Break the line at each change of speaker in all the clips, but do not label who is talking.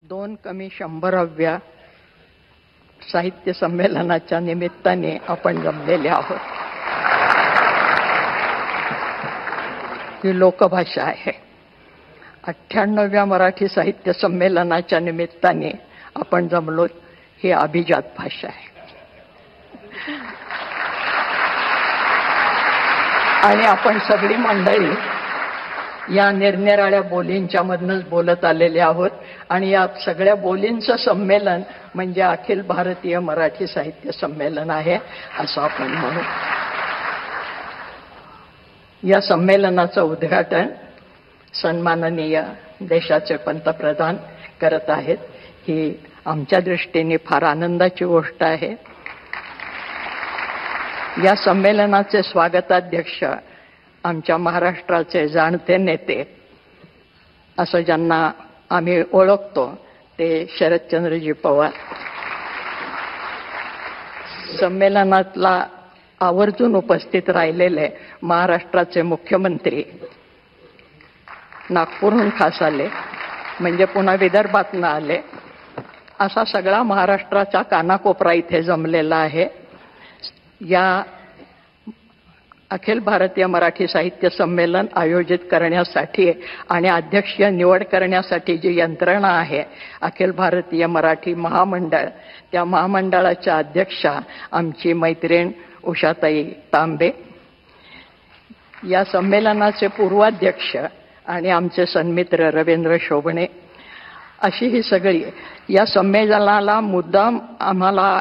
2 कमी 100व्या साहित्य संमेलनाच्या निमित्ताने आपण जमलेले आहोत. ही लोकभाषा आहे. 98व्या मराठी साहित्य संमेलनाच्या निमित्ताने आपण जमलो, ही अभिजात भाषा आहे. आणि आपण सगळी मंडळी या निरनिराळ्या बोलींच्या मधनच बोलत आलेले आहोत. आणि या सगळ्या बोलींचं संमेलन म्हणजे अखिल भारतीय मराठी साहित्य संमेलन आहे असं आपण म्हणू. या संमेलनाचं उद्घाटन सन्माननीय देशाचे पंतप्रधान करत आहेत. ही आमच्या दृष्टीने फार आनंदाची गोष्ट आहे. या संमेलनाचे स्वागताध्यक्ष आमच्या महाराष्ट्राचे जाणते नेते असं ज्यांना आम्ही ओळखतो ते शरदचंद्रजी पवार. संमेलनातला आवर्जून उपस्थित राहिलेले महाराष्ट्राचे मुख्यमंत्री नागपूरहून खास आले, म्हणजे पुन्हा विदर्भातनं आले. असा सगळा महाराष्ट्राचा कानाकोपरा इथे जमलेला आहे. या अखिल भारतीय मराठी साहित्य संमेलन आयोजित करण्यासाठी आणि अध्यक्षीय निवड करण्यासाठी जी यंत्रणा आहे अखिल भारतीय मराठी महामंडळ, त्या महामंडळाच्या अध्यक्षा आमची मैत्रीण उषाताई तांबे, या संमेलनाचे पूर्वाध्यक्ष आणि आमचे सन्मित्र रवींद्र शोभणे, अशी ही सगळी या संमेलनाला मुद्दाम आम्हाला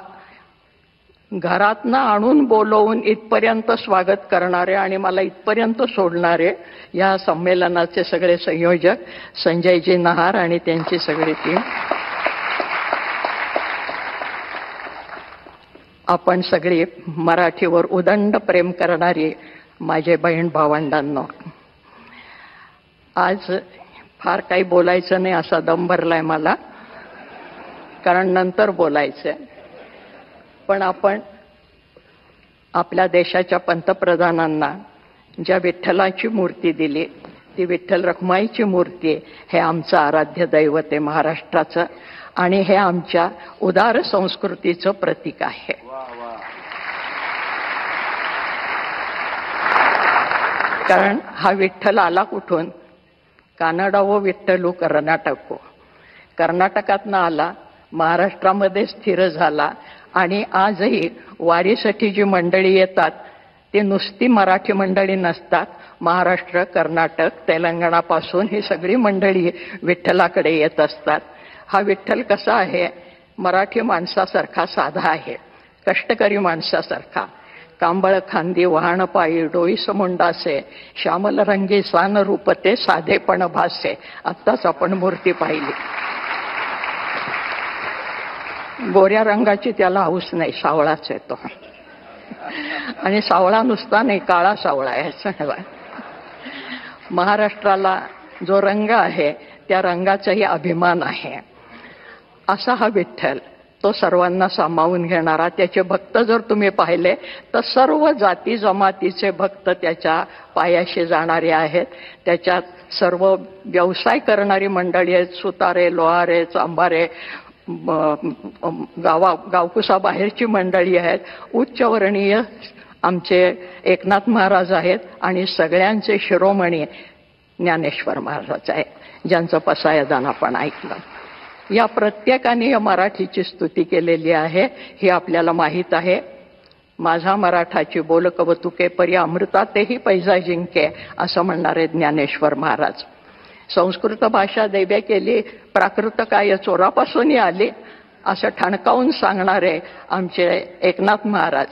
घरातनं आणून बोलवून इथपर्यंत स्वागत करणारे आणि मला इथपर्यंत सोडणारे या संमेलनाचे सगळे संयोजक संजयजी नहार आणि त्यांची सगळी टीम. आपण सगळी मराठीवर उदंड प्रेम करणारी माझे बहीण भावंडांनो, आज फार काही बोलायचं नाही असा दम भरलाय मला, कारण नंतर बोलायचंय. पण आपण आपल्या देशाच्या पंतप्रधानांना ज्या विठ्ठलाची मूर्ती दिली, ती विठ्ठल रखुमाईची मूर्ती, हे आमचं आराध्य दैवत आहे महाराष्ट्राचं आणि हे आमच्या उदार संस्कृतीचं प्रतीक आहे. कारण हा विठ्ठल आला कुठून? कानडावो विठ्ठलू कर्नाटको, कर्नाटकातनं आला, महाराष्ट्रामध्ये स्थिर झाला आणि आजही वारीसाठी जी मंडळी येतात ती नुसती मराठी मंडळी नसतात. महाराष्ट्र, कर्नाटक, तेलंगणापासून ही सगळी मंडळी विठ्ठलाकडे येत असतात. हा विठ्ठल कसा आहे? मराठी माणसासारखा साधा आहे, कष्टकरी माणसासारखा. कांबळ खांदी वहाण पायी डोईस मुंडासे, श्यामल रंगी सान रूपते साधेपण भासे. आत्ताच आपण मूर्ती पाहिली. गोऱ्या रंगाची त्याला हौस नाही, सावळाच येतो. आणि सावळा नुसता नाही, काळा सावळा आहे. महाराष्ट्राला जो रंग आहे त्या रंगाचाही अभिमान आहे. असा हा विठ्ठल, तो सर्वांना सामावून घेणारा. त्याचे भक्त जर तुम्ही पाहिले तर सर्व जाती जमातीचे भक्त त्याच्या पायाशी जाणारे आहेत. त्याच्यात सर्व व्यवसाय करणारी मंडळी आहेत, सुतारे, लोहारे, चांभारे, गावकुसा बाहेरची मंडळी आहेत. उच्चवर्णीय आमचे एकनाथ महाराज आहेत आणि सगळ्यांचे शिरोमणी ज्ञानेश्वर महाराज आहेत, ज्यांचं पसायदान आपण ऐकलं. या प्रत्येकाने या मराठीची स्तुती केलेली आहे, हे आपल्याला माहीत आहे. माझा मराठाची बोल कवतुके परी अमृतातेही पैजा जिंके, असं म्हणणारे ज्ञानेश्वर महाराज. संस्कृत भाषा दैव्य केली, प्राकृत काय चोरापासूनही आली, असं ठणकावून सांगणारे आमचे एकनाथ महाराज.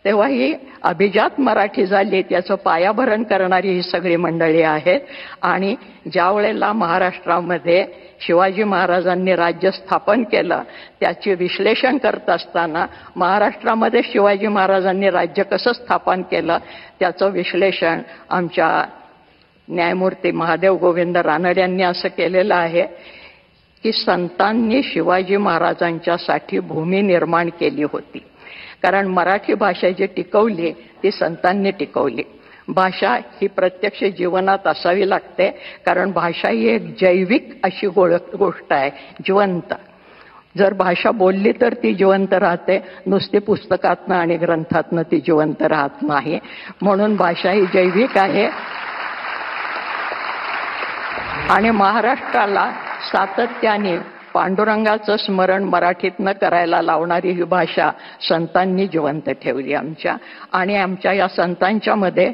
तेव्हा ही अभिजात मराठी झाली, त्याचं पायाभरण करणारी ही सगळी मंडळी आहेत. आणि ज्या वेळेला महाराष्ट्रामध्ये शिवाजी महाराजांनी राज्य स्थापन केलं, त्याचे विश्लेषण करत असताना महाराष्ट्रामध्ये शिवाजी महाराजांनी राज्य कसं स्थापन केलं त्याचं विश्लेषण आमच्या न्यायमूर्ती महादेव गोविंद रानडे यांनी असं केलेलं आहे की संतांनी शिवाजी महाराजांच्यासाठी भूमी निर्माण केली होती. कारण मराठी भाषा जी टिकवली ती संतांनी टिकवली. भाषा ही प्रत्यक्ष जीवनात असावी लागते, कारण भाषा ही एक जैविक अशी गोष्ट आहे, जिवंत. जर भाषा बोलली तर ती जिवंत राहते, नुसती पुस्तकातनं आणि ग्रंथातनं ती जिवंत राहत नाही. म्हणून भाषा ही जैविक आहे. आणि महाराष्ट्राला सातत्याने पांडुरंगाचं स्मरण मराठीतनं करायला लावणारी ही भाषा संतांनी जिवंत ठेवली आमच्या. आणि आमच्या या संतांच्या मध्ये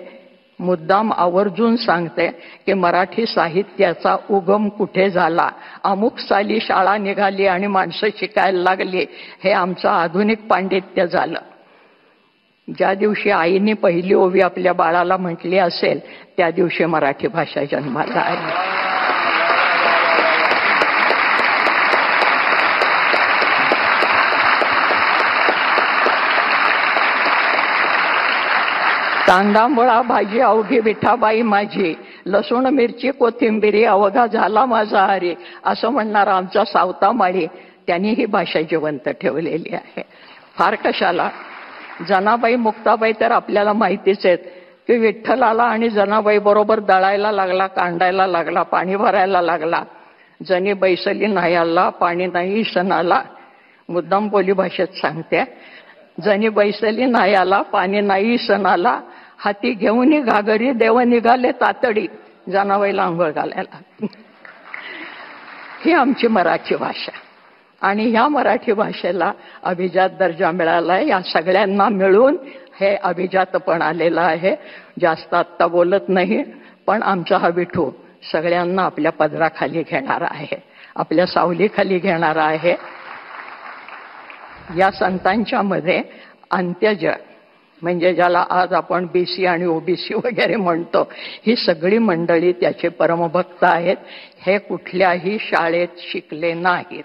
मुद्दाम आवर्जून सांगते की मराठी साहित्याचा उगम कुठे झाला, अमुक साली शाळा निघाली आणि माणसं शिकायला लागली, हे आमचं आधुनिक पांडित्य झालं. ज्या दिवशी आईने पहिली ओवी आपल्या बाळाला म्हटली असेल त्या दिवशी मराठी भाषा जन्माला आली. कांदा मुळा भाजी अवघी विठाबाई माझी, लसूण मिरची कोथिंबिरी अवघा झाला माझा हरी, असं म्हणणारा आमचा सावता माळी, त्यांनी ही भाषा जिवंत ठेवलेली आहे. फार कशाला, जनाबाई मुक्ताबाई तर आपल्याला माहितीच आहेत की विठ्ठलाला आणि जनाबाई बरोबर दळायला लागला, कांडायला लागला, पाणी भरायला लागला. जनी बैसली नाही आला पाणी नाही सणाला, मुद्दाम बोली भाषेत सांगते. जनी बैसली नाही आला पाणी नाही सणाला, हाती घेऊन घागरी देव निघाले तातडी, जनाबाईला आंघोळ घालायला. ही आमची मराठी भाषा. आणि ह्या मराठी भाषेला अभिजात दर्जा मिळालाय. या सगळ्यांना मिळून हे अभिजातपण आलेलं आहे. जास्त आत्ता बोलत नाही, पण आमचा हा विठू सगळ्यांना आपल्या पदराखाली घेणारा आहे, आपल्या सावलीखाली घेणारा आहे. या संतांच्या मध्ये अंत्यज म्हणजे ज्याला आज आपण बीसी आणि ओबीसी वगैरे म्हणतो, ही सगळी मंडळी त्याचे परमभक्त आहेत. हे कुठल्याही शाळेत शिकले नाहीत,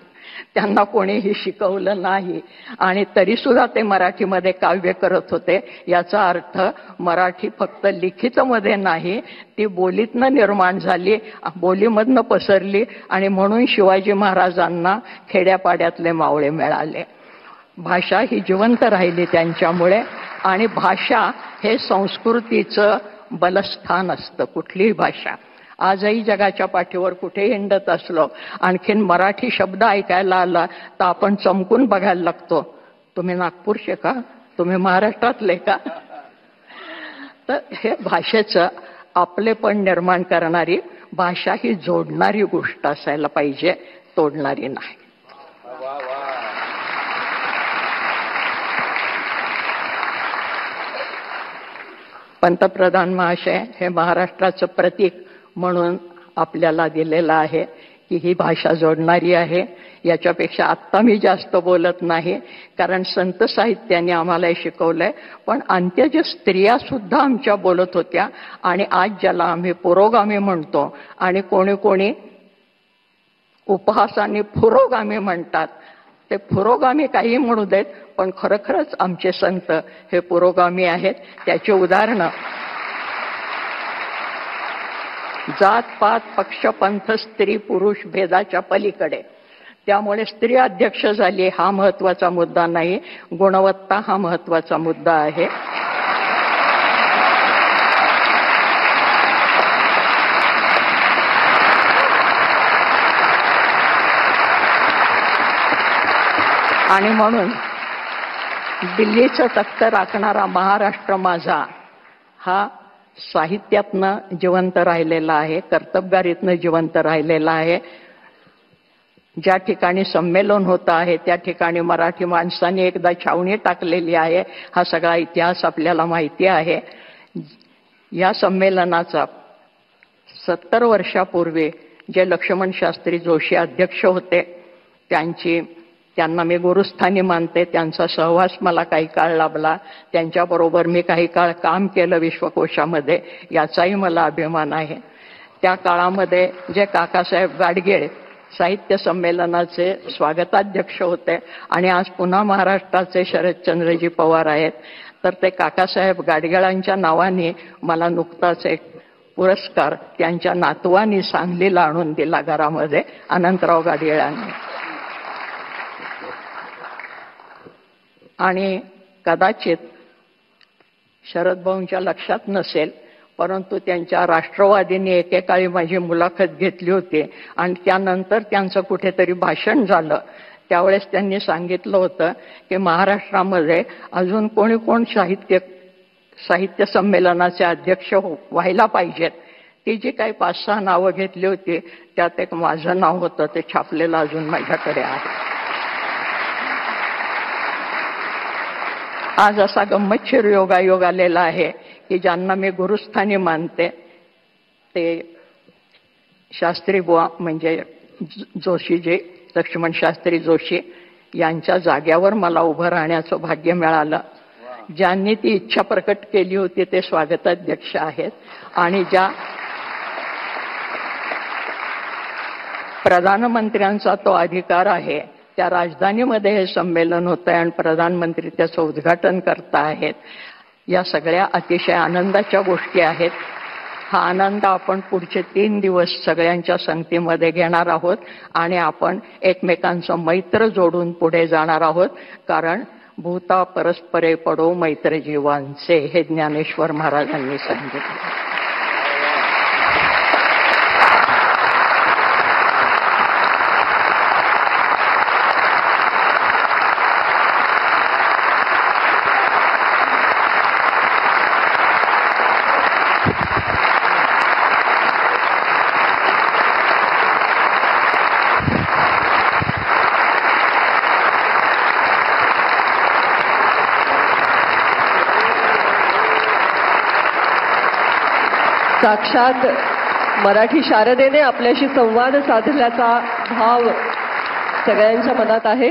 त्यांना कोणीही शिकवलं नाही, आणि तरी सुद्धा ते मराठीमध्ये काव्य करत होते. याचा अर्थ मराठी फक्त लिखितमध्ये नाही, ती बोलीतनं निर्माण झाली, बोलीमधनं पसरली, आणि म्हणून शिवाजी महाराजांना खेड्यापाड्यातले मावळे मिळाले. भाषा ही जिवंत राहिली त्यांच्यामुळे. आणि भाषा हे संस्कृतीचं बलस्थान असतं. कुठलीही भाषा आजही जगाच्या पाठीवर कुठे हिंडत असलो, आणखीन मराठी शब्द ऐकायला आला तर आपण चमकून बघायला लागतो, तुम्ही नागपूरचे का, तुम्ही महाराष्ट्रातले का. तर हे भाषेचं आपलेपण निर्माण करणारी, भाषा ही जोडणारी गोष्ट असायला पाहिजे, तोडणारी नाही. पंतप्रधान महाशय हे महाराष्ट्राचं प्रतीक म्हणून आपल्याला दिलेलं आहे की ही भाषा जोडणारी आहे. याच्यापेक्षा आत्ता मी जास्त बोलत नाही, कारण संत साहित्याने आम्हाला हे शिकवलंय. पण अंत्यज स्त्रिया सुद्धा आमच्या बोलत होत्या. आणि आज ज्याला आम्ही पुरोगामी म्हणतो, आणि कोणी कोणी उपहासाने पुरोगामी म्हणतात, ते पुरोगामी काही म्हणू देत, पण खरोखरच आमचे संत हे पुरोगामी आहेत. त्याचे उदाहरणं जात पात पक्ष पंथ स्त्री पुरुष भेदाच्या पलीकडे. त्यामुळे स्त्री अध्यक्ष झाली हा महत्वाचा मुद्दा नाही, गुणवत्ता हा महत्वाचा मुद्दा आहे. आणि म्हणून दिल्लीचं तख्त राखणारा महाराष्ट्र माझा हा साहित्यातनं जिवंत राहिलेला आहे, कर्तबगारीतनं जिवंत राहिलेला आहे. ज्या ठिकाणी संमेलन होतं आहे त्या ठिकाणी मराठी माणसांनी एकदा छावणी टाकलेली आहे. हा सगळा इतिहास आपल्याला माहिती आहे. या संमेलनाचा 70 वर्षापूर्वी जे लक्ष्मण शास्त्री जोशी अध्यक्ष होते, त्यांना मी गुरुस्थानी मानते. त्यांचा सहवास मला काही काळ लाभला, त्यांच्याबरोबर मी काही काळ काम केलं विश्वकोशामध्ये, याचाही मला अभिमान आहे. त्या काळामध्ये जे काकासाहेब गाडगीळ साहित्य संमेलनाचे स्वागताध्यक्ष होते, आणि आज पुन्हा महाराष्ट्राचे शरदचंद्रजी पवार आहेत, तर ते काकासाहेब गाडगिळांच्या नावाने मला नुकताच एक पुरस्कार त्यांच्या नातवानी सांगलीला आणून दिला घरामध्ये, अनंतराव गाडगिळांनी. आणि कदाचित शरद भाऊंच्या लक्षात नसेल, परंतु त्यांच्या राष्ट्रवादींनी एकेकाळी माझी मुलाखत घेतली होती आणि त्यानंतर त्यांचं कुठेतरी भाषण झालं. त्यावेळेस त्यांनी सांगितलं होतं की महाराष्ट्रामध्ये अजून कोण साहित्य संमेलनाचे अध्यक्ष व्हायला पाहिजेत. ती जी काही 5-6 नावं घेतली होती त्यात एक माझं नाव होतं, ते छापलेलं अजून माझ्याकडे आहे. आज असा गंमतशीर योगायोग आलेला आहे की ज्यांना मी गुरुस्थानी मानते ते शास्त्री बुवा म्हणजे जोशीजी, लक्ष्मण शास्त्री जोशी यांच्या जाग्यावर मला उभं राहण्याचं भाग्य मिळालं. ज्यांनी ती इच्छा प्रकट केली होती ते स्वागताध्यक्ष आहेत आणि ज्या प्रधानमंत्र्यांचा तो अधिकार आहे, त्या राजधानीमध्ये हे संमेलन होतं आणि प्रधानमंत्री त्याचं उद्घाटन करता आहेत. या सगळ्या अतिशय आनंदाच्या गोष्टी आहेत. हा आनंद आपण पुढचे 3 दिवस सगळ्यांच्या संगतीमध्ये घेणार आहोत आणि आपण एकमेकांचं मैत्र जोडून पुढे जाणार आहोत. कारण भूता परस्परे पडो मैत्र जीवांचे, हे ज्ञानेश्वर महाराजांनी सांगितले.
साक्षात मराठी शारदेने आपल्याशी संवाद साधल्याचा भाव सगळ्यांच्या मनात आहे.